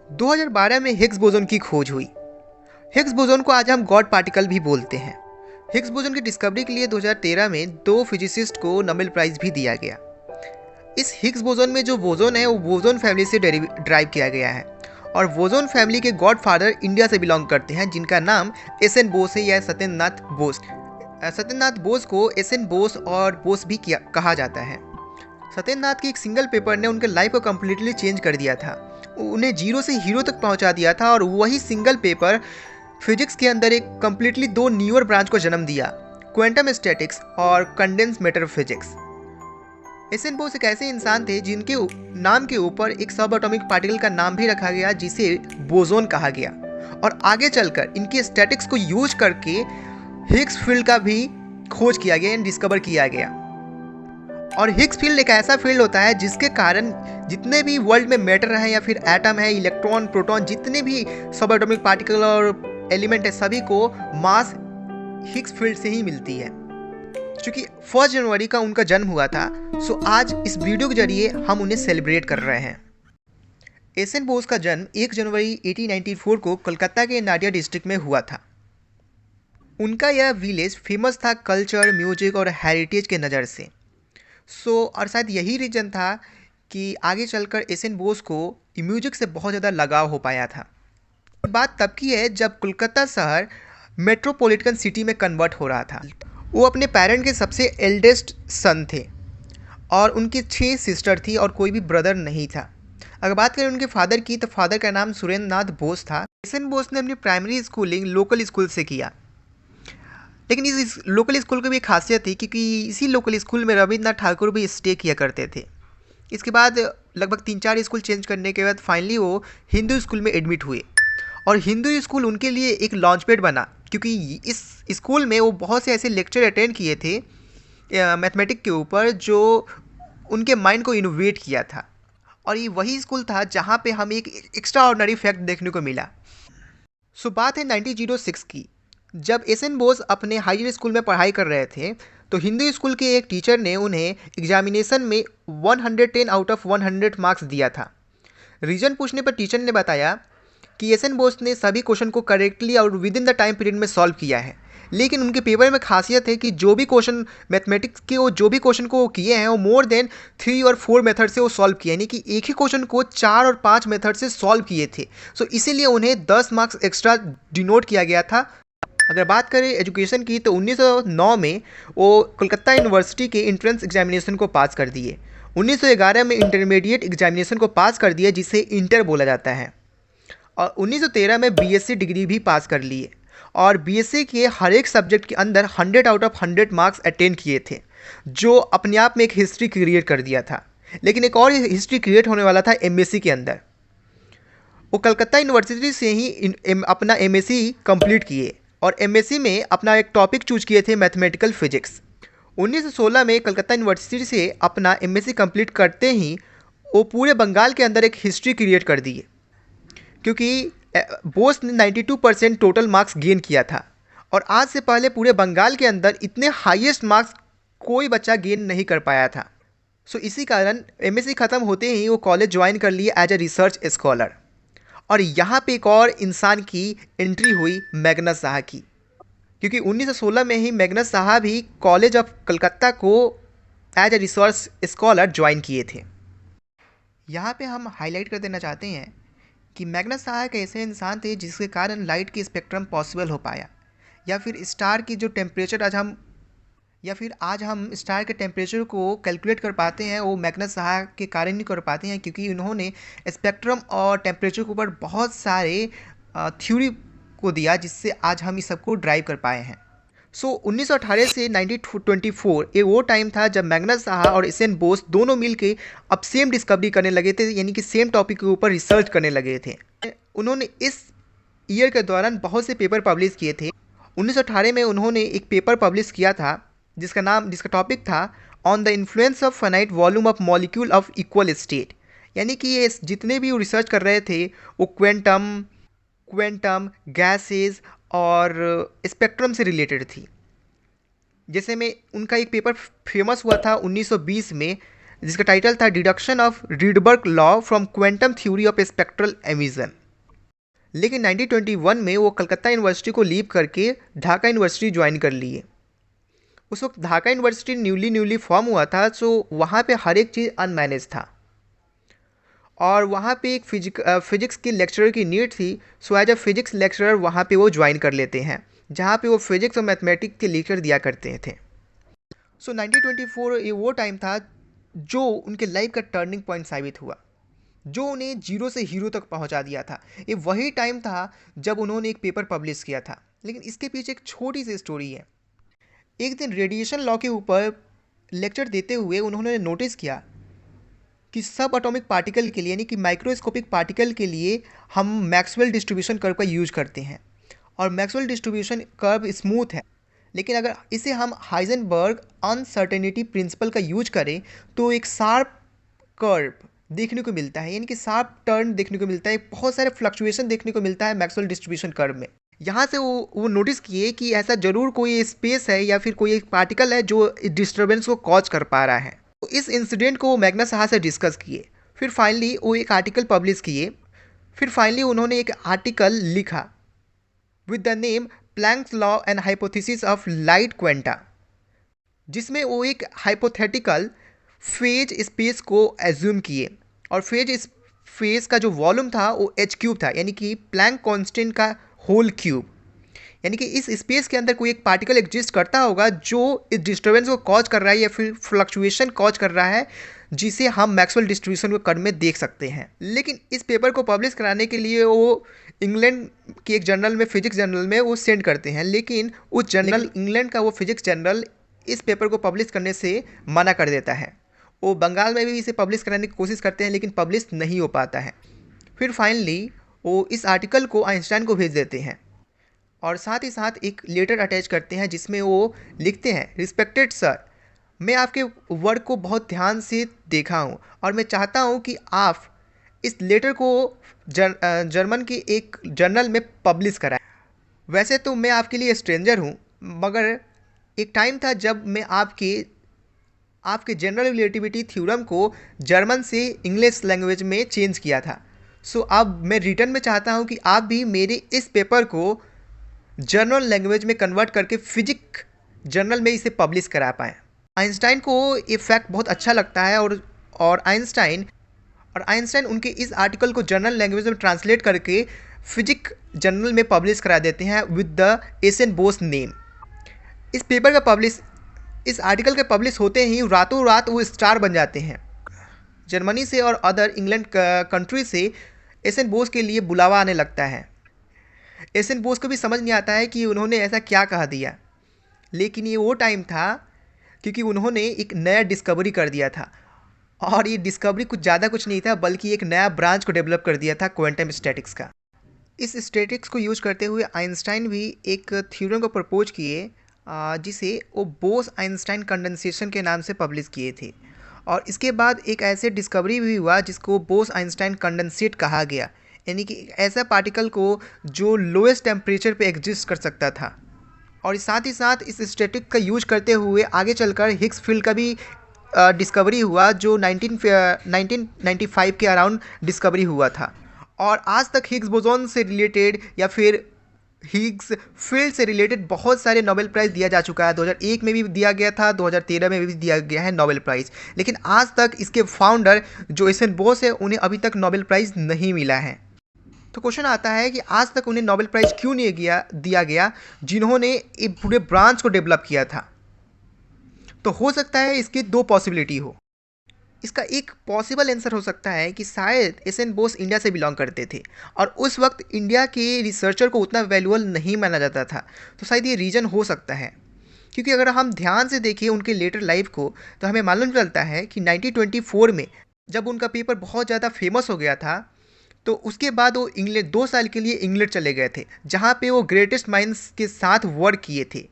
2012 में Higgs boson की खोज हुई। हिग्स बोसोन को आज हम गॉड पार्टिकल भी बोलते हैं। हिग्स बोसोन की डिस्कवरी के लिए 2013 में दो फिजिसिस्ट को नोबेल प्राइज भी दिया गया। इस हिग्स बोसोन में जो बोसोन है वो बोसोन फैमिली से ड्राइव किया गया है और बोसोन फैमिली के गॉड फादर इंडिया से बिलोंग करते हैं, जिनका नाम एस एन बोस है या सत्येंद्रनाथ बोस। सत्येंद्रनाथ बोस को एस एन बोस और बोस भी कहा जाता है। सत्येंद्रनाथ की एक सिंगल पेपर ने उनके लाइफ को कम्प्लीटली चेंज कर दिया था, उन्हें जीरो से हीरो तक पहुंचा दिया था और वही सिंगल पेपर फिजिक्स के अंदर एक कम्प्लीटली दो न्यूअर ब्रांच को जन्म दिया, क्वांटम स्टैटिक्स और condensed matter physics. S N Bose एक ऐसे इंसान थे जिनके नाम के ऊपर एक सब एटॉमिक पार्टिकल का नाम भी रखा गया जिसे बोसोन कहा गया और आगे चलकर इनके स्टैटिक्स को यूज करके हिग्स फील्ड का भी खोज किया गया, डिस्कवर किया गया। और हिग्स फील्ड एक ऐसा फील्ड होता है जिसके कारण जितने भी वर्ल्ड में मैटर है या फिर एटम है, इलेक्ट्रॉन, प्रोटॉन, जितने भी सब एटॉमिक पार्टिकल और एलिमेंट है, सभी को मास हिग्स फील्ड से ही मिलती है। क्योंकि 1 जनवरी का उनका जन्म हुआ था, सो आज इस वीडियो के जरिए हम उन्हें सेलिब्रेट कर रहे हैं। एस एन बोस का जन्म 1 जनवरी 1894 को कोलकाता के नाडिया डिस्ट्रिक्ट में हुआ था। उनका यह विलेज फेमस था कल्चर, म्यूजिक और हेरिटेज के नज़र से। और शायद यही रीज़न था कि आगे चलकर एस एन बोस को म्यूजिक से बहुत ज़्यादा लगाव हो पाया था। बात तब की है जब कोलकाता शहर मेट्रोपॉलिटन सिटी में कन्वर्ट हो रहा था। वो अपने पेरेंट के सबसे एल्डेस्ट सन थे और उनकी 6 सिस्टर थी और कोई भी ब्रदर नहीं था। अगर बात करें उनके फादर की, तो फादर का नाम सुरेंद्रनाथ बोस था। एस एन बोस ने अपनी प्राइमरी स्कूलिंग लोकल स्कूल से किया, लेकिन इस लोकल स्कूल की भी खासियत थी क्योंकि इसी लोकल स्कूल में रविन्द्रनाथ ठाकुर भी स्टे किया करते थे। इसके बाद लगभग 3-4 स्कूल चेंज करने के बाद फाइनली वो हिंदू स्कूल में एडमिट हुए और हिंदू स्कूल उनके लिए एक लॉन्च पैड बना, क्योंकि इस स्कूल में वो बहुत से ऐसे लेक्चर अटेंड किए थे मैथमेटिक्स के ऊपर जो उनके माइंड को इनोवेट किया था। और ये वही स्कूल था जहाँ पे हमें एक एक्स्ट्रा ऑर्डिनरी फैक्ट देखने को मिला। बात है 1906 की, जब एस एन बोस अपने हायर स्कूल में पढ़ाई कर रहे थे तो हिंदू स्कूल के एक टीचर ने उन्हें एग्जामिनेशन में 110 आउट ऑफ 100 मार्क्स दिया था। रीज़न पूछने पर टीचर ने बताया कि एस एन बोस ने सभी क्वेश्चन को करेक्टली और with in the time period में सॉल्व किया है, लेकिन उनके पेपर में खासियत है कि जो भी क्वेश्चन मैथमेटिक्स के वो जो भी क्वेश्चन को किए हैं वो मोर देन 3 और 4 मेथड से वो सॉल्व किए, यानी कि एक ही क्वेश्चन को 4 और 5 मेथड से सॉल्व किए थे। इसीलिए उन्हें 10 मार्क्स एक्स्ट्रा डिनोट किया गया था। अगर बात करें एजुकेशन की तो 1909 में वो कोलकाता यूनिवर्सिटी के एंट्रेंस एग्जामिनेशन को पास कर दिए। 1911 में इंटरमीडिएट एग्जामिनेशन को पास कर दिया जिसे इंटर बोला जाता है और 1913 में बीएससी डिग्री भी पास कर लिए और बीएससी के हर एक सब्जेक्ट के अंदर 100 आउट ऑफ 100 मार्क्स अटेंड किए थे, जो अपने आप में एक हिस्ट्री क्रिएट कर दिया था। लेकिन एक और हिस्ट्री क्रिएट होने वाला था एमएससी के अंदर। वो कलकत्ता यूनिवर्सिटी से ही अपना एमएससी कंप्लीट किए और एमएससी में अपना एक टॉपिक चूज किए थे मैथमेटिकल फिजिक्स। 1916 में कलकत्ता यूनिवर्सिटी से अपना एमएससी कंप्लीट करते ही वो पूरे बंगाल के अंदर एक हिस्ट्री क्रिएट कर दिए, क्योंकि बोस ने 92% टोटल मार्क्स गेन किया था और आज से पहले पूरे बंगाल के अंदर इतने हाईएस्ट मार्क्स कोई बच्चा गेन नहीं कर पाया था। इसी कारण एमएससी ख़त्म होते ही वो कॉलेज ज्वाइन कर लिए एज ए रिसर्च स्कॉलर। और यहाँ पे एक और इंसान की एंट्री हुई, मैग्नस साहा की, क्योंकि 1916 में ही मैग्नस साहा भी कॉलेज ऑफ कलकत्ता को as a research scholar join किए थे। यहाँ पे हम हाईलाइट कर देना चाहते हैं कि मैग्नस साहा एक ऐसे इंसान थे जिसके कारण लाइट की स्पेक्ट्रम पॉसिबल हो पाया, या फिर स्टार की जो टेम्परेचर आज हम स्टार के टेम्परेचर को कैलकुलेट कर पाते हैं, वो मैग्नस साहा के कारण ही कर पाते हैं, क्योंकि उन्होंने स्पेक्ट्रम और टेम्परेचर के ऊपर बहुत सारे थ्योरी को दिया जिससे आज हम इस सबको ड्राइव कर पाए हैं। 1918 से 1924 ये वो टाइम था जब मैग्नस साहा और एस एन बोस दोनों मिलके अब सेम डिस्कवरी करने लगे थे, यानी कि सेम टॉपिक के ऊपर रिसर्च करने लगे थे। उन्होंने इस ईयर के दौरान बहुत से पेपर पब्लिश किए थे। 1918 में उन्होंने एक पेपर पब्लिश किया था जिसका टॉपिक था on the influence of finite volume of molecule of equal state, यानी कि ये जितने भी रिसर्च कर रहे थे वो क्वेंटम गैसेज और स्पेक्ट्रम से रिलेटेड थी। जैसे में उनका एक पेपर फेमस हुआ था 1920 में जिसका टाइटल था deduction of Rydberg law from quantum theory of spectral emission. लेकिन 1921 में वो कलकत्ता यूनिवर्सिटी को लीव करके ढाका यूनिवर्सिटी ज्वाइन कर लिए। उस वक्त ढाका यूनिवर्सिटी न्यूली फॉर्म हुआ था, सो वहाँ पे हर एक चीज़ अनमैनेज था और वहाँ पे एक फिजिक्स की लेक्चरर की नीड थी। So as a physics lecturer वहाँ पे वो ज्वाइन कर लेते हैं, जहाँ पे वो फिजिक्स और मैथमेटिक्स के लेक्चर दिया करते थे। सो 1924 ये वो टाइम था जो उनके लाइफ का टर्निंग पॉइंट साबित हुआ, जो उन्हें जीरो से हीरो तक पहुंचा दिया था। ये वही टाइम था जब उन्होंने एक पेपर पब्लिश किया था। लेकिन इसके पीछे एक छोटी सी स्टोरी है। एक दिन रेडिएशन लॉ के ऊपर लेक्चर देते हुए उन्होंने नोटिस किया कि सब एटॉमिक पार्टिकल के लिए, यानी कि माइक्रोस्कोपिक पार्टिकल के लिए, हम मैक्सवेल डिस्ट्रीब्यूशन कर्व का यूज करते हैं और मैक्सवेल डिस्ट्रीब्यूशन कर्व स्मूथ है। लेकिन अगर इसे हम हाइजेनबर्ग अनसर्टेनिटी प्रिंसिपल का यूज करें तो एक शार्प कर्व देखने को मिलता है, यानी कि शार्प टर्न देखने को मिलता है, बहुत सारे फ्लक्चुएशन देखने को मिलता है मैक्सवेल डिस्ट्रीब्यूशन कर्व में। यहाँ से वो नोटिस किए कि ऐसा जरूर कोई स्पेस है या फिर कोई एक पार्टिकल है जो डिस्टर्बेंस को कॉज कर पा रहा है। तो इस इंसिडेंट को वो मैग्नस हां से डिस्कस किए। फिर फाइनली वो एक आर्टिकल पब्लिश किए। फिर फाइनली उन्होंने एक आर्टिकल लिखा with the name planks law and hypothesis of light quanta, जिसमें वो एक हाइपोथेटिकल फेज स्पेस को एज्यूम किए और फेज का जो वॉल्यूम था वो एच क्यूब था, यानी कि प्लैंक कांस्टेंट का होल क्यूब। यानी कि इस स्पेस के अंदर कोई एक पार्टिकल एग्जिस्ट करता होगा जो इस डिस्टर्बेंस को कॉज कर रहा है या फिर फ्लक्चुएशन कॉज कर रहा है, जिसे हम मैक्सवेल डिस्ट्रीब्यूशन के कर्व में देख सकते हैं। लेकिन इस पेपर को पब्लिश कराने के लिए वो इंग्लैंड के एक जर्नल में, फिजिक्स जर्नल में वो सेंड करते हैं, लेकिन उस जर्नल इंग्लैंड का वो फिजिक्स जर्नल इस पेपर को पब्लिश करने से मना कर देता है। वो बंगाल में भी इसे पब्लिश कराने की कोशिश करते हैं लेकिन पब्लिश नहीं हो पाता है। फिर फाइनली वो इस आर्टिकल को आइंस्टाइन को भेज देते हैं और साथ ही साथ एक लेटर अटैच करते हैं जिसमें वो लिखते हैं, रिस्पेक्टेड सर, मैं आपके वर्क को बहुत ध्यान से देखा हूँ और मैं चाहता हूँ कि आप इस लेटर को जर्मन के एक जर्नल में पब्लिश कराएं। वैसे तो मैं आपके लिए स्ट्रेंजर हूँ, मगर एक टाइम था जब मैं आपके जनरल रिलेटिविटी थ्योरम को जर्मन से इंग्लिश लैंग्वेज में चेंज किया था। सो अब मैं रिटर्न में चाहता हूँ कि आप भी मेरे इस पेपर को जर्नल लैंग्वेज में कन्वर्ट करके फिजिक्स जर्नल में इसे पब्लिश करा पाएँ। आइंस्टाइन को ये फैक्ट बहुत अच्छा लगता है और आइंस्टाइन उनके इस आर्टिकल को जर्नल लैंग्वेज में ट्रांसलेट करके फिजिक्स जर्नल में पब्लिश करा देते हैं with the SN. Bose name. इस आर्टिकल के पब्लिश होते ही रातों रात वो स्टार बन जाते हैं। जर्मनी से और अदर इंग्लैंड कंट्री से एस.एन. बोस के लिए बुलावा आने लगता है। एस.एन. बोस को भी समझ नहीं आता है कि उन्होंने ऐसा क्या कहा दिया, लेकिन ये वो टाइम था क्योंकि उन्होंने एक नया डिस्कवरी कर दिया था और ये डिस्कवरी कुछ नहीं था बल्कि एक नया ब्रांच को डेवलप कर दिया था, क्वांटम स्टैटिक्स का। इस स्टैटिक्स को यूज करते हुए आइंस्टाइन भी एक थ्योरम को प्रपोज किए जिसे वो बोस आइंस्टाइन कंडेंसेशन के नाम से पब्लिश किए थे। और इसके बाद एक ऐसे डिस्कवरी भी हुआ जिसको बोस आइंस्टाइन कंडेंसेट कहा गया, यानी कि एक ऐसा पार्टिकल को जो लोएस्ट टेम्परेचर पे एग्जिस्ट कर सकता था। और साथ ही साथ इस स्टैटिक का यूज करते हुए आगे चलकर हिग्स फील्ड का भी डिस्कवरी हुआ जो 1995 के अराउंड डिस्कवरी हुआ था। और आज तक हिग्स बोसॉन से रिलेटेड या फिर हिग्स फील्ड से रिलेटेड बहुत सारे नोबेल प्राइज़ दिया जा चुका है। 2001 में भी दिया गया था, 2013 में भी दिया गया है नोबेल प्राइज़, लेकिन आज तक इसके फाउंडर जो एस.एन. बोस है उन्हें अभी तक नोबेल प्राइज़ नहीं मिला है। तो क्वेश्चन आता है कि आज तक उन्हें नोबेल प्राइज़ क्यों नहीं दिया गया जिन्होंने एक पूरे ब्रांच को डेवलप किया था। तो हो सकता है इसकी दो पॉसिबिलिटी हो। इसका एक पॉसिबल आंसर हो सकता है कि शायद एस.एन. बोस इंडिया से बिलोंग करते थे और उस वक्त इंडिया के रिसर्चर को उतना वैल्यूएबल नहीं माना जाता था। तो शायद ये रीज़न हो सकता है, क्योंकि अगर हम ध्यान से देखें उनके लेटर लाइफ को तो हमें मालूम चलता है कि 1924 में जब उनका पेपर बहुत ज़्यादा फेमस हो गया था तो उसके बाद वो इंग्लैंड 2 साल के लिए इंग्लैंड चले गए थे, जहाँ पे वो ग्रेटेस्ट माइंड्स के साथ वर्क किए थे।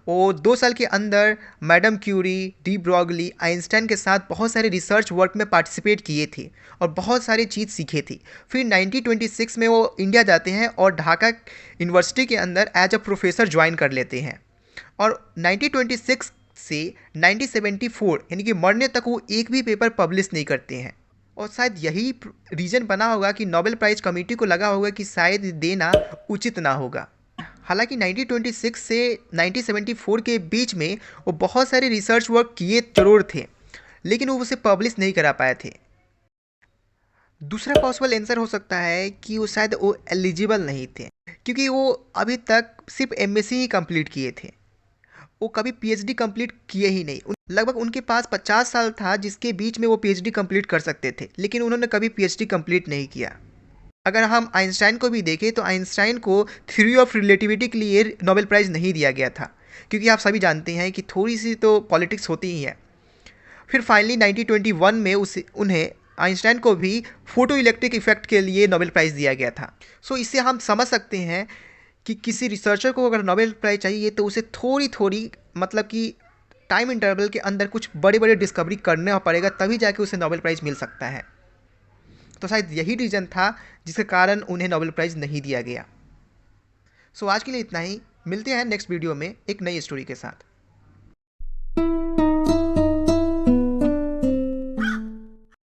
वो 2 साल के अंदर madam Curie, de Broglie, Einstein के साथ बहुत सारे रिसर्च वर्क में पार्टिसिपेट किए थे और बहुत सारी चीज़ सीखे थे। फिर 1926 में वो इंडिया जाते हैं और ढाका यूनिवर्सिटी के अंदर एज अ प्रोफेसर ज्वाइन कर लेते हैं और 1926 से 1974 यानी कि मरने तक वो एक भी पेपर पब्लिश नहीं करते हैं। और शायद यही रीज़न बना होगा कि नोबेल प्राइज़ कमेटी को लगा होगा कि शायद देना उचित ना होगा। हालांकि 1926 से 1974 के बीच में वो बहुत सारे रिसर्च वर्क किए जरूर थे, लेकिन वो उसे पब्लिश नहीं करा पाए थे। दूसरा पॉसिबल आंसर हो सकता है कि वो शायद वो एलिजिबल नहीं थे, क्योंकि वो अभी तक सिर्फ एमएससी ही कंप्लीट किए थे। वो कभी पीएचडी कंप्लीट किए ही नहीं। लगभग उनके पास 50 साल था जिसके बीच में वो पीएचडी कंप्लीट कर सकते थे, लेकिन उन्होंने कभी पीएचडी कंप्लीट नहीं किया। अगर हम आइंस्टाइन को भी देखें तो आइंस्टाइन को थ्योरी ऑफ रिलेटिविटी के लिए नोबेल प्राइज़ नहीं दिया गया था, क्योंकि आप सभी जानते हैं कि थोड़ी सी तो पॉलिटिक्स होती ही है। फिर फाइनली 1921 में उन्हें आइंस्टाइन को भी फोटो इलेक्ट्रिक इफेक्ट के लिए नोबेल प्राइज़ दिया गया था। सो इससे हम समझ सकते हैं कि किसी रिसर्चर को अगर नोबेल प्राइज़ चाहिए तो उसे थोड़ी थोड़ी मतलब कि टाइम इंटरवल के अंदर कुछ बड़े बड़े डिस्कवरी करना पड़ेगा, तभी जाके उसे नोबेल प्राइज़ मिल सकता है। तो शायद यही रीज़न था जिसके कारण उन्हें नोबेल प्राइज़ नहीं दिया गया। सो आज के लिए इतना ही। मिलते हैं नेक्स्ट वीडियो में एक नई स्टोरी के साथ।